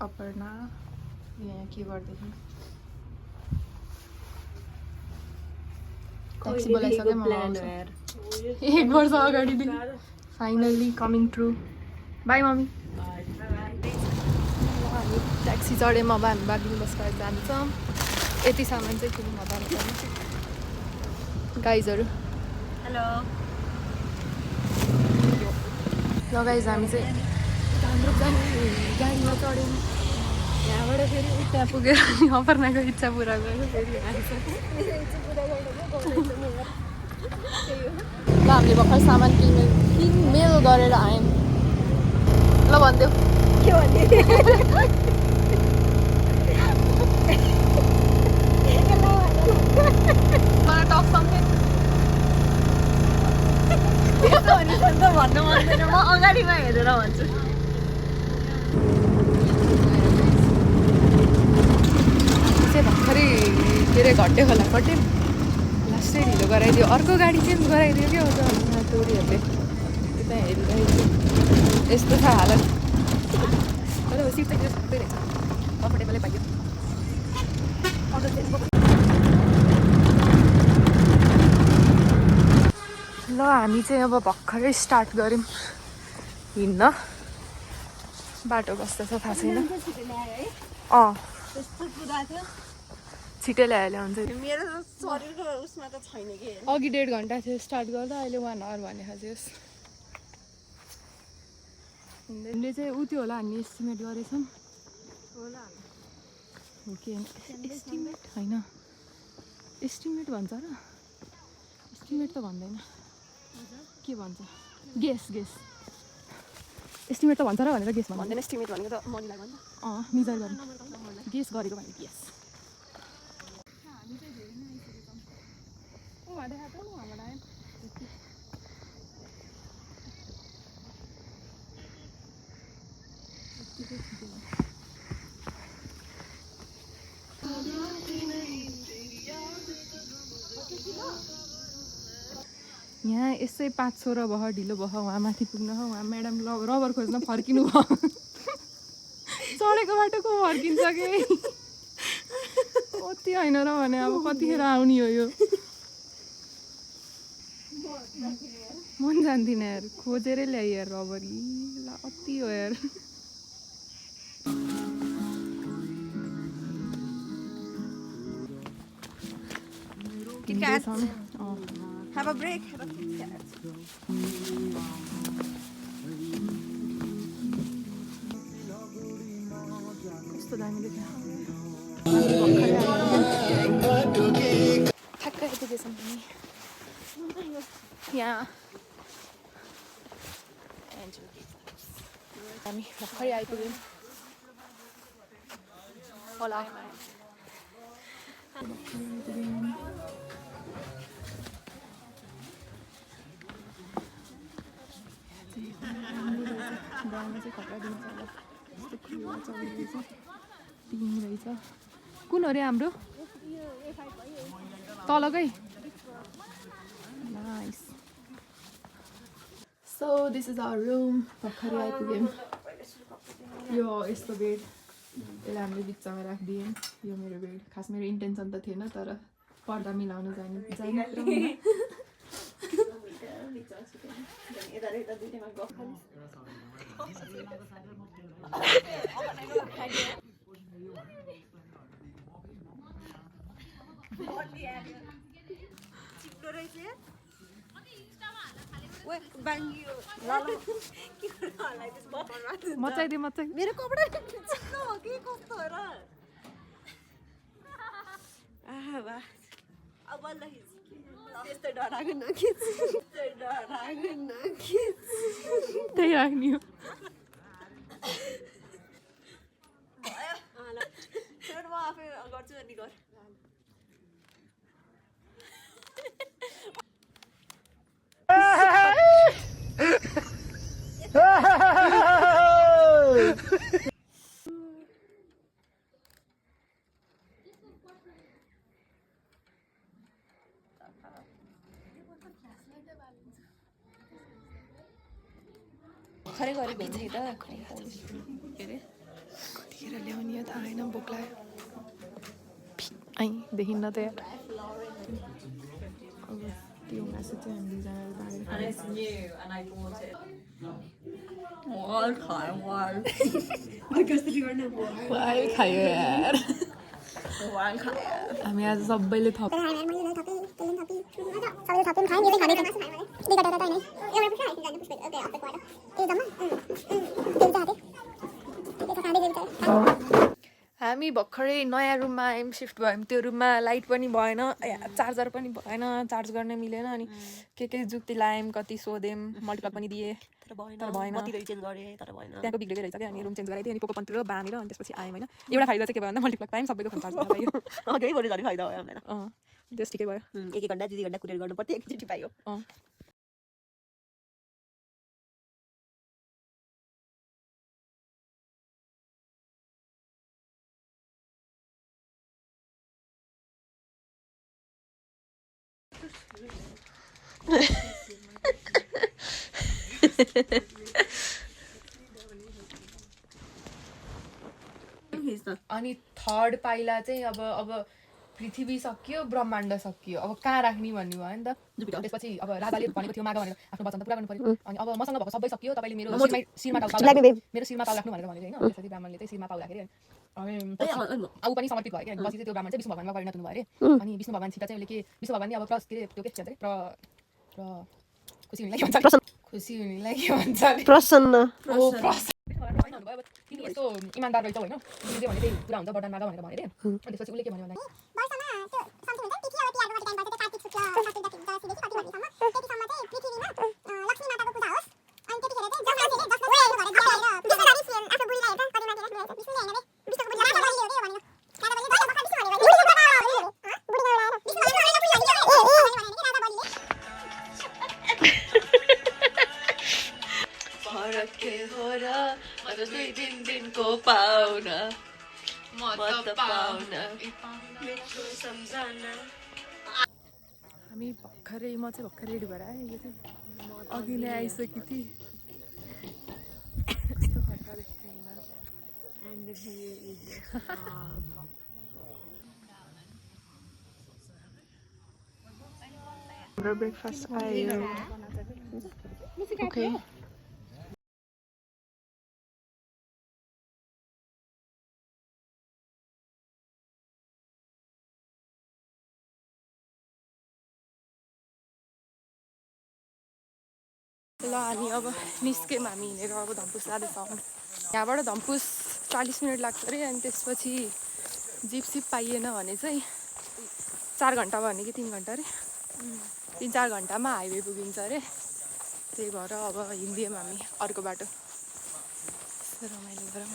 अपर्णा यहाँ के गर्दैछ ट्याक्सी बोलाइसक्यो म आउँछु 1 वर्ष अगाडिदेखि finally coming true by mummy हामी ट्याक्सी चढ्यौँ अब हामी बागलुङ बसपास जान्छौँ यति सामान चाहिँ किनौँ अब गाइजहरू हेलो ल गाइज हामी चाहिँ हाम्रो गाडीमा चढ्यौँ यहाँबाट फेरि उता पुगेर अपर्णाको इच्छा पुरा गर्यो फेरि ल हामीले भर्खर सामान किनमेल गरेर आयौँ ल भनिदेऊ के भन्ने मलाई टक सम्झे भन्नु मान्दैन म अगाडिमा हेरेर भन्छु चाहिँ भर्खरै के अरे घट्टे खोला कट्यो लास्टै ढिलो गराइदियो अर्को गाडी चेन्ज गराइदियो क्या अझ टोरीहरूले त्यता हेरिरहेको यस्तो छ हालत तर सिट चाहिँ सबै रहेछ कम्फर्टेबलै पाइयो ल हामी चाहिँ अब भर्खरै स्टार्ट गऱ्यौँ हिँड्न बाटो कस्तो छ थाहा छैन छिटै ल्याएर हुन्छ मेरो शरीरको उसमा त छैन कि अघि 1.5 घन्टा थियो स्टार्ट गर्दा अहिले 1 आवर भने खोजेस् हिँड्दै चाहिँ उ त्यो होला हामी एस्टिमेट गरेछौँ होला हो कि एस्टिमेट होइन एस्टिमेट भन्छ र एस्टिमेट त भन्दैन के भन्छ गेस एस्टिमेट त भन्छ र भनेर गेस भन्दैन एस्टिमेट भनेको त मनीलाई भन्छ मिजर गर्नु गेस गरेको भने गेस यहाँ यसै 500 र भयो ढिलो भयो उहाँ माथि पुग्नु हो उहाँ म्याडम रबर खोज्न फर्किनु भयो चढेको बाटोको फर्किन्छ कि कति होइन र भने अब कतिखेर आउने हो यो मन जान्दिनँ यार खोजेरै ल्याइ यार रबर ल अति हो यार KitKat have a break कस्तो दामी देख्यो ठ्याक्कै आइपुगेछौँ हामी यहाँ हामी भर्खरै आइपुग्यौँ होला गाउँमा चाहिँ खतरा दिन्छ होला यस्तो खुला चौरी रहेछ टिम रहेछ कुन अरे हाम्रो तलकै nice so this is our room भर्खरै आइपुग्यौँ यो यस्तो बेड यसलाई हामीले बिचमा राखिदियौँ यो मेरो बेड खास मेरो इन्टेन्सन त थिएन तर पर्दा मिलाउन जाने मचाइदियो मेरो कपडा चिप्लो हो कि कस्तो हो र अब त्यस्तो डराएको नखिच त्यही राख्ने हो म आफै गर्छु अनि गर खरै गरेको हुन्छ नि त के अरे यतिखेर ल्याउने थाहा होइन भोक लाग्यो देखिन्न त यार अब त्यो मासु चाहिँ हामी दुईजनाले बाँडेर खायो यार हामी आज सबैले हामी भर्खरै नयाँ रुममा आयौँ सिफ्ट भयौँ त्यो रुममा लाइट पनि भएन चार्जर पनि भएन चार्ज गर्न मिलेन अनि के जुक्ति लायौँ कति सोध्यौँ मल्टिप्लग पनि दिएँ तर भएन त्यहाँको बिग्रेको रहेछ क्या अनि रुम चेन्ज गराइदिएँ अनि पोको पन्तिर बाँधेर अनि त्यसपछि आयौँ होइन एउटा फाइदा चाहिँ के भयो भन्दा मल्टिप्लग पायौँ सबैको फोन चार्ज गर्न पायो फाइदा भयो हामीलाई त्यस ठिकै भयो 1 घण्टा 2 घण्टा कुरेर गर्नु पर्थ्यो एकचोटि पायो अनि थर्ड पाइला चाहिँ अब पृथ्वी सकियो ब्रह्माण्ड सकियो अब कहाँ राख्ने भन्ने भयो नि त त्यसपछि अब राजाले भनेको थियो माग भनेर आफ्नो वचन त पुरा गर्नु पर्यो अनि अब मसँग भएको सबै सकियो तपाईँले मेरो शिरमा टाउ राख्नु भनेर भनेको होइन त्यसपछि ब्राह्मणले चाहिँ शिरमा पाउ राखेर अनि आऊ पनि समर्पित भयो क्या पछि चाहिँ त्यो ब्राह्मण चाहिँ विष्णु भगवानमा परिणत हुनु भयो अरे अनि विष्णु भगवान छिटा चाहिँ उसले के विष्णु भगवानले अब प्लस के त्यो के भन्छ खुसी हुनेलाई के भन्छ खुसी हुनेलाई के भन्छ प्रसन्न तिमी यस्तो इमान्दार रहेछौ होइन तिमीले भने त्यही पुरा हुन्छ वरदान माग भनेर भने अरे अनि त्यसपछि उसले के भन्यो भन्दा हामी भर्खरै म चाहिँ भर्खरै रेडी भएर आएँ यो चाहिँ अघि नै आइसकेको थिएँ यस्तो खर्चा हाम्रो ब्रेकफास्ट आयो ओके ल हामी अब निस्क्यौँ हामी हिँडेर अब धम्पुस जाँदैछौँ यहाँबाट धम्पुस 40 मिनट लाग्छ अरे अनि त्यसपछि जिप सिप पाइएन भने चाहिँ 4 घन्टा भने कि 3 घन्टा अरे 3-4 घन्टामा हाइवे पुगिन्छ अरे त्यही भएर अब हिँड्यौँ हामी अर्को बाटो यस्तो रमाइलो गरौँ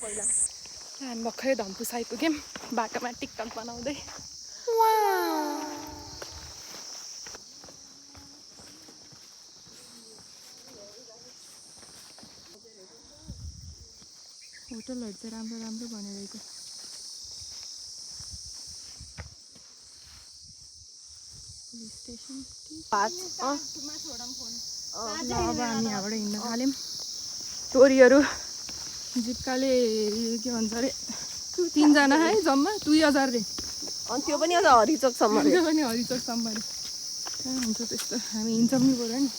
पहिला हामी भर्खरै धम्पुस आइपुग्यौँ बाटोमा टिकटक बनाउँदै होटलहरू चाहिँ राम्रो राम्रो बनिरहेको पुलिस स्टेसन अब हामी यहाँबाट हिँड्न थाल्यौँ टोरीहरू जिप्काले के भन्छ अरे 3 जना है जम्मा 2000 रे अनि त्यो पनि अझ हरिचोकसम्म त्यो पनि हरिचोकसम्म अरे कहाँ हुन्छ त्यस्तो हामी हिँड्छौँ नि बरु नि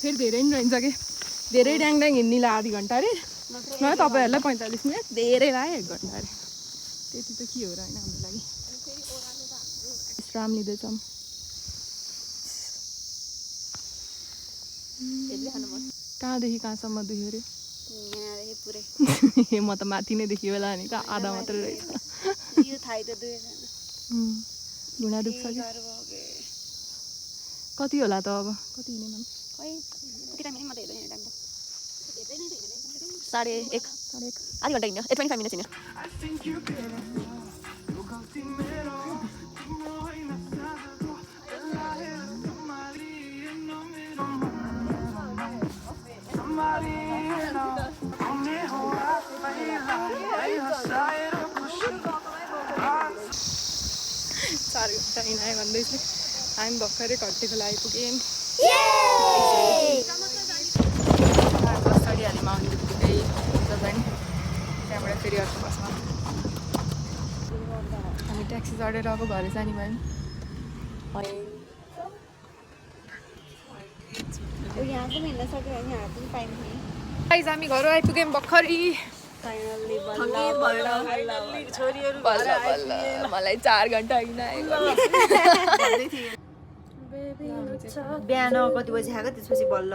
फेरि धेरै नि रहन्छ कि धेरै ड्याङ हिँड्नेलाई आधी घन्टा अरे न तपाईँहरूलाई 45 मिनट धेरै लाग्यो 1 घन्टा अरे त्यति त के हो र होइन हाम्रो लागि विश्राम लिँदैछौँ कहाँदेखि कहाँसम्म दुख्यो अरे म त माथि नै देखियो होला नि आधा मात्रै रहेछ घुँडा दुख्छ कि कति होला त अब कति हिँड्यौँ 1:30 आधी घन्टा हिँड्यो 25 मिनट हिँड्यो ऐना भन्दैछु हामी भर्खरै घट्टे खोला आइपुग्यौँ बस चढिहाल्यौँ आउने बित्तिकै हुन्छ झन् त्यहाँबाट फेरि अर्को बसमा हामी ट्याक्सी चढेर अब घर जाने भयौँ यहाँ पनि हिँड्न सक्यो भने यहाँ पनि टाइम थियो गाइस हामी घर आइपुग्यौँ भर्खरै छोरीहरू बल्ल बल्ल मलाई 4 घन्टा हिँड्न आएको बिहान कति बजी खाएको त्यसपछि बल्ल